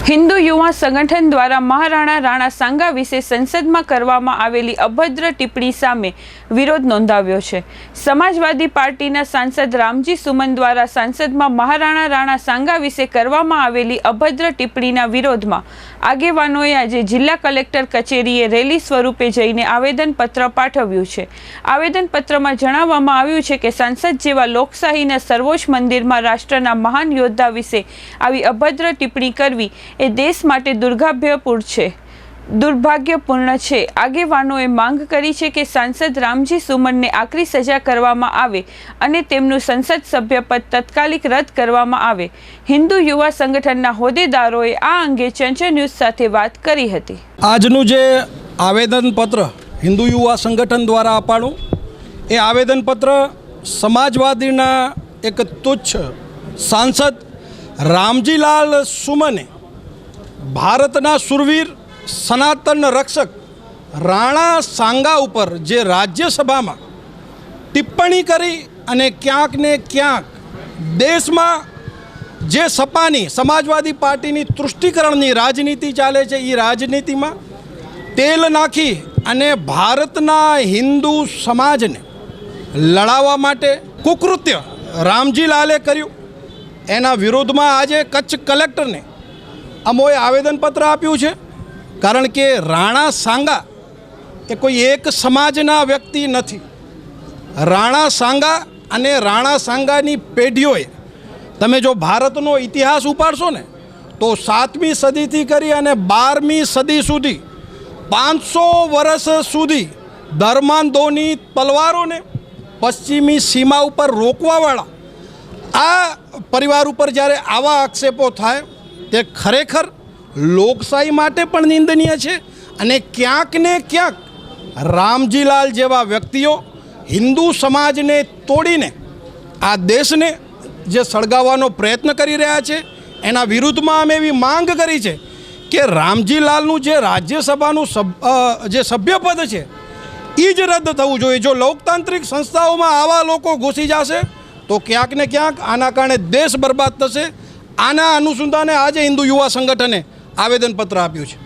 हिंदू युवा संगठन द्वारा महाराणा राणा सांगा विશે संसदમાં કરવામાં આવેલી અભદ્ર ટિપ્પણી સામે વિરોધ નોંધાવ્યો છે। સમાજવાદી પાર્ટીના સાંસદ રામજી સુમન દ્વારા સંસદમાં महाराणा राणा सांगा વિશે કરવામાં આવેલી અભદ્ર ટિપ્પણીના વિરોધમાં આગેવાનોએ આજે જિલ્લા કલેક્ટર કચેરીએ રેલી સ્વરૂપે જઈને આવેદનપત્ર પાઠવ્યું છે। આવેદનપત્રમાં જણાવવામાં આવ્યું છે કે સંસદ જેવા લોકશાહીના સર્વોચ્ચ મંદિરમાં રાષ્ટ્રના મહાન યોદ્ધા વિશે આવી અભદ્ર ટિપ્પણી કરવી એ देश माटे दुर्भाग्यपूर्ण छे। आगेवानोए मांग करी छे कि सांसद रामजी सुमन ने आकरी सजा करवामां आवे अने तेमनुं संसद सभ्यपद तत्कालिक रद्द करवामां आवे। हिंदू युवा संगठनना होद्देदारोए आ अंगे चंचल न्यूज साथे वात करी हती। आजनुं जे आवेदनपत्र हिंदू युवा संगठन द्वारा अपाणुं ए आवेदनपत्र समाजवादीना एक तुच्छ सांसद रामजीलाल सुमने भारतना शूरवीर सनातन रक्षक राणा सांगा उपर जे राज्यसभा में टिप्पणी करी अने क्यांक ने क्यांक देश में जे सपानी समाजवादी पार्टी तुष्टिकरणनी राजनीति चाले छे ई राजनीति में तेल नाखी अने भारतना हिंदू समाज ने लड़ावा माटे कुकृत्य रामजीलाले कर्युं। एना विरोध में आज कच्छ कलेक्टर ने अमोए आवेदनपत्र आप्युं छे। कारण के राणा सांगा ए कोई एक समाजना व्यक्ति नथी। राणा सांगा अने राणा सांगानी पेढ़ीओए तमे जो भारतनो इतिहास उपाड़शो ने तो 7મી सदीथी करी अने 12મી सदी सुधी 500 वर्ष सुधी धर्मांधोनी तलवारों ने पश्चिमी सीमा उपर रोकवावाळा आ परिवार उपर ज्यारे आवा आक्षेपो थाय ते खरेखर लोकशाही माटे पण निंदनीय छे। अने क्यांक ने क्यांक रामजीलाल जेवा व्यक्तिओ हिंदू समाज ने तोड़ीने आ देश ने जे सळगावવાનો प्रयत्न करी रह्या छे एना विरुद्धमां अमे एवी मांग करी छे के रामजीलालनुं जे राज्यसभानुं जे सभ्यपद छे ई ज रद्द थवुं जोईए। जो लोकतांत्रिक संस्थाओमां आवा लोको घुसी जशे तो क्यांक ने क्यांक आना कारणे देश बर्बाद थशे। आना अनुसंधाने आज हिंदू युवा संगठने आवेदनपत्र आप्युं छे।